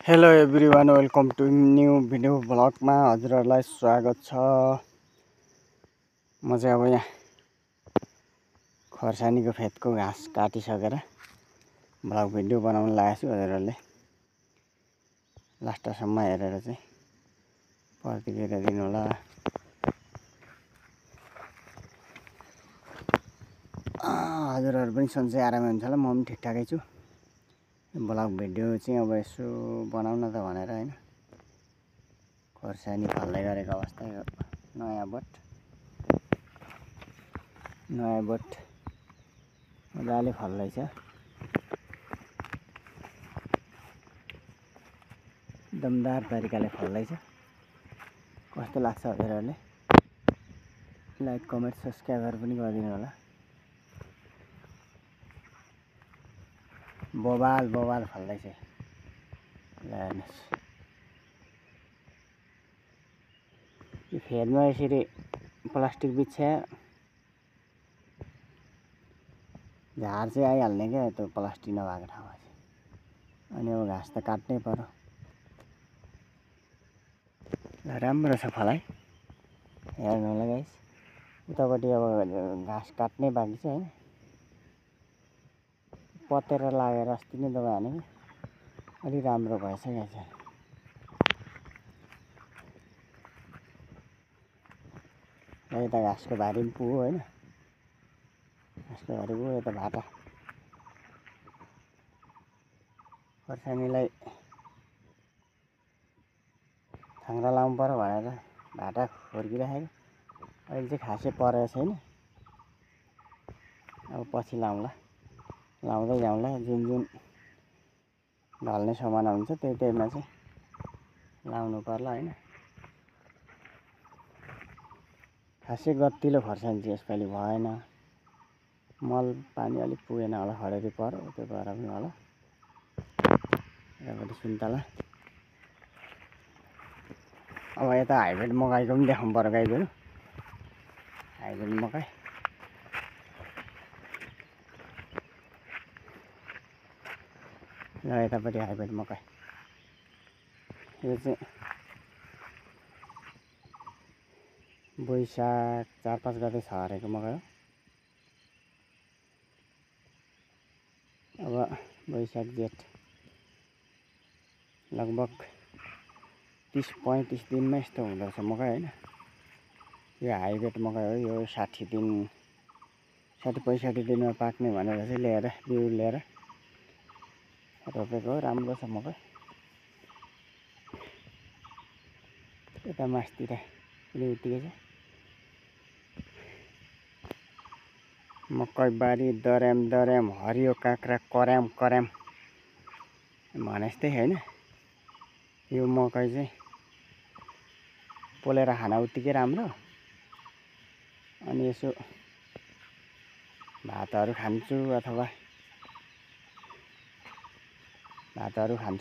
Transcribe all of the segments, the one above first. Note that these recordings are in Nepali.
Hello everyone, welcome to new video ब्लगमा हजुरहरूलाई स्वागत छ। म चाहिँ अब यहाँ खर्सानीको फेदको घाँस काटिसकेर ब्लग भिडियो बनाउन लागेको छु। हजुरहरूले लास्टसम्म हेरेर चाहिँ प्रतिक्रिया दिनु होला। हजुरहरू पनि सन्चै आरामै हुन्छ होला। म पनि ठिकठाकै छु। ब्लग भिडियो चाहिँ अब यसो बनाउन त भनेर हैन, खोर्सानी फल्दै गरेको अवस्था यो नयाँ बोट मजाले फल्दैछ। दमदार तरिकाले फल्दैछ। कस्तो लाग्छ हजुरहरूले लाइक कमेन्ट सब्स्क्राइबर पनि गरिदिनु होला। बबाल फल्दैछ। ल हेर्नुहोस्, यो फेदमा यसरी प्लास्टिक बिछ्या झार चाहिँ आइहाल्ने क्या त्यो प्लास्टिक नभएको ठाउँमा चाहिँ। अनि अब घाँस त काट्नै पर्यो। राम्रो छ फलाइ, हेर्नु होला गाइस। उतापट्टि अब घाँस काट्नै बाँकी छ हैन, पतेर लागेर अस्ति नै दबाई हाने अलि राम्रो भएछ गाइस। यता घाँसको भारी पनि पुग्यो हैन, घाँसको भारी पुग्यो। यता भाटा खोर्सानीलाई थाङ्रा लाउनु पर्यो भनेर भाटा खोर्किराखेको। अहिले चाहिँ खासै परेको छैन। अब पछि लाउँला, लाउँदै जाउँला। जुन ढल्ने सामान हुन्छ त्यहीमा चाहिँ लाउनु पर्ला हैन। खासै गतिलो खोर्सानी चाहिँ यसपालि भएन। मल पानी अलिक पुगेन होला, खडेरी पर्यो, त्यो भएर पनि होला। यतापट्टि सुन्तला। अब यता हाइब्रिड मकैको पनि देखाउनु पर्यो गाईहरू। हाइब्रिड मकै र यतापट्टि हाइब्रिड मकै। यो चाहिँ वैशाख 4-5 गते छरेको मकै हो। अब वैशाख जेठ लगभग 30-35 दिनमा यस्तो हुँदो रहेछ मकै हैन। यो हाइब्रिड मकै हो। यो 60-65 दिनमा पाक्ने भनेर चाहिँ ल्याएर बिउ लिएर रोपेको हो। राम्रो छ मकै। यता मासतिर पनि उत्तिकै छ मकै बारी। दर्याम हरियो काँक्रा कर्याम भने जस्तै हैन। यो मकै चाहिँ पोलेर खान उत्तिकै राम्रो। अनि यसो भातहरू खान्छु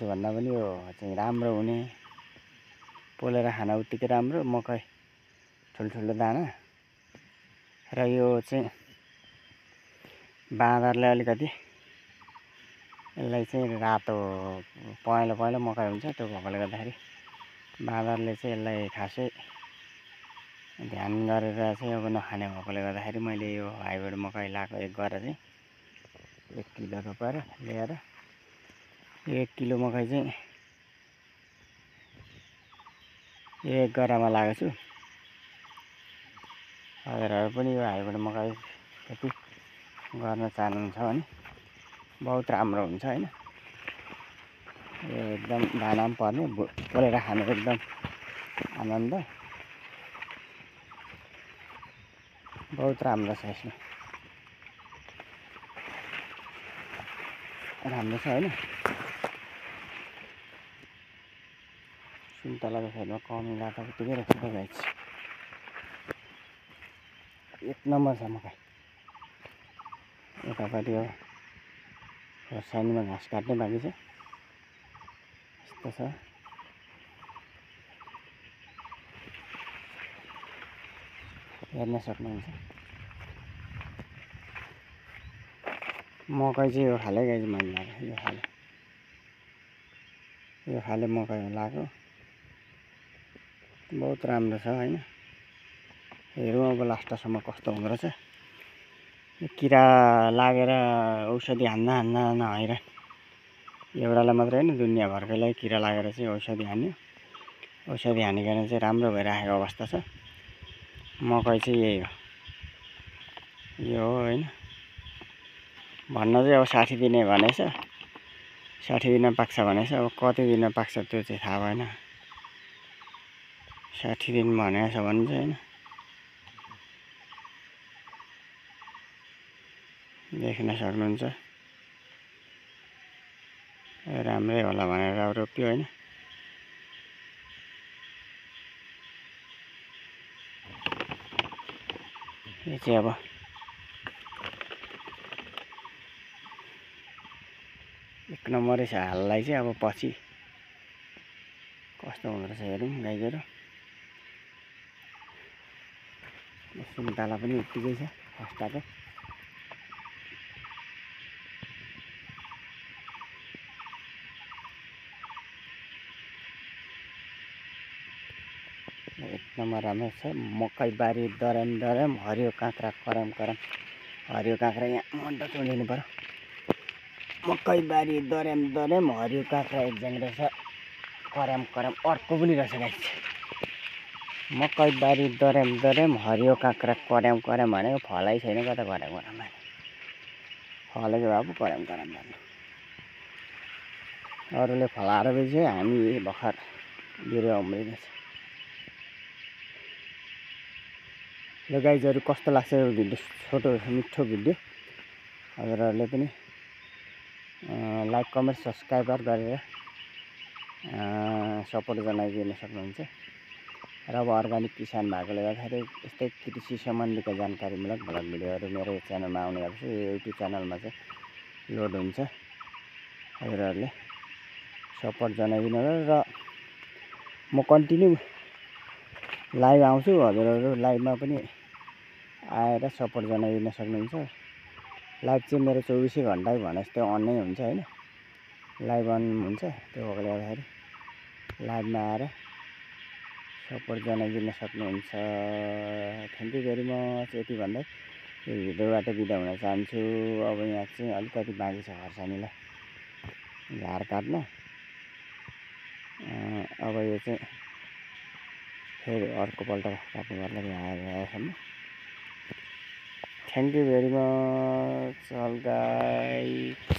भन्दा पनि यो चाहिँ राम्रो हुने। पोलेर खान उत्तिकै राम्रो मकै, ठुल्ठुलो दाना। र यो चाहिँ बाँदरले अलिकति यसलाई चाहिँ रातो पहेँलो मकै हुन्छ, त्यो भएकोले गर्दाखेरि बाँदरले चाहिँ यसलाई खासै ध्यान गरेर चाहिँ अब नखाने भएकोले गर्दाखेरि मैले यो हाइब्रिड मकै लाएको 1 गरा चाहिँ 1 किलो रोपेर ल्याएर 1 किलो मकै चाहिँ 1 गरामा लगाएको छु। हजुरहरू पनि यो हाइब्रिड मकै खेती गर्न चाहनुहुन्छ भने बहुत राम्रो हुन्छ हैन। यो एकदम दाना पनि पर्ने, पोलेर खानु एकदम आनन्द। बहुत राम्रो छ। यसमा राम्रो छ हैन। सुन्तलाको फेदमा कमिला त उत्तिकै रहेछ त गाइस। 1 नम्बर छ मकै। यतापट्टि हो खोर्सानीमा घाँस काट्नै बाँकी छ। यस्तो छ। हेर्न सक्नुहुन्छ। मकै चाहिँ यो खाले गाइस, मैले यो खाले यो खाले मकै लगाएको बहुत राम्रो छ हैन। हेरौँ अब लास्टसम्म कस्तो हुँदो रहेछ। किरा लागेर औषधि हान्दा हैरान। एउटालाई मात्रै हैन दुनियाँभरकैलाई किरा लागेर चाहिँ औषधि हान्यो। औषधि हानिकन चाहिँ राम्रो भइराखेको अवस्था छ। मकै चाहिँ यही हो। यो हो हैन। भन्न चाहिँ अब 60 दिने भनेछ। 60 दिनमा पाक्छ भनेछ। अब कति दिनमा पाक्छ त्यो चाहिँ थाहा भएन। 60 दिन भनेछ भने चाहिँ हैन। देख्न सक्नुहुन्छ। राम्रै होला भनेर अब रोप्यो हैन। यो चाहिँ अब एक नम्बरै छ। हाललाई चाहिँ अब पछि कस्तो हुँदो रहेछ हेरौँ गाईगोरु। सुन्तला पनि उत्तिकै छ फस्टाको। एक नम्बर राम्रो छ। मकै बारी दर्याम हरियो काँक्रा करम हरियो काँक्रा यहाँ मन्ट चुडिनु पर्यो। मकै बारी दर्याम हरियो काँक्रा एकजना रहेछ करम अर्को पनि रहेछ गाइस। मकै बारी दर्याम हरियो काँक्रा करम भनेको फलै छैन कता करम फलेको भए पो करम भन्नु। अरूले फलाएर चाहिँ हामी भर्खर बिरुवा उम्रिँदैछ। ल गाइजहरु कस्तो लाग्छ यो भिडियो? छोटो मिठो भिडियो। हजुरहरूले पनि लाइक कमेन्ट सब्स्क्राइब गरेर सपोर्ट जनाइदिन सक्नुहुन्छ। र अब अर्गानिक किसान भएकोले गर्दाखेरि यस्तै कृषि सम्बन्धीका जानकारीमूलक भ्लग भिडियोहरू मेरो च्यानलमा आउने गर्छ। यो युट्युब च्यानलमा चाहिँ लोड हुन्छ। हजुरहरूले सपोर्ट जनाइदिनु होला। र म कन्टिन्यू लाइभ आउँछु। हजुरहरू लाइभमा पनि आएर सपोर्ट जनाइदिन सक्नुहुन्छ। लाइभ चाहिँ मेरो 24 घण्टा भने जस्तै अन नै हुन्छ हैन। लाइभ अन हुन्छ। त्यो भएकोले गर्दाखेरि लाइभमा आएर सपोर्ट जनाइदिन सक्नुहुन्छ। Thank you very much. यति भन्दै यो भिडियोबाट बिदा हुन चाहन्छु। अब यहाँ चाहिँ अलिकति बाँकी छ खर्सानीलाई झार काट्न। अब यो चाहिँ फेरि अर्कोपल्ट काट्नु पर्ला यहाँसम्म। Thank you very much all guys.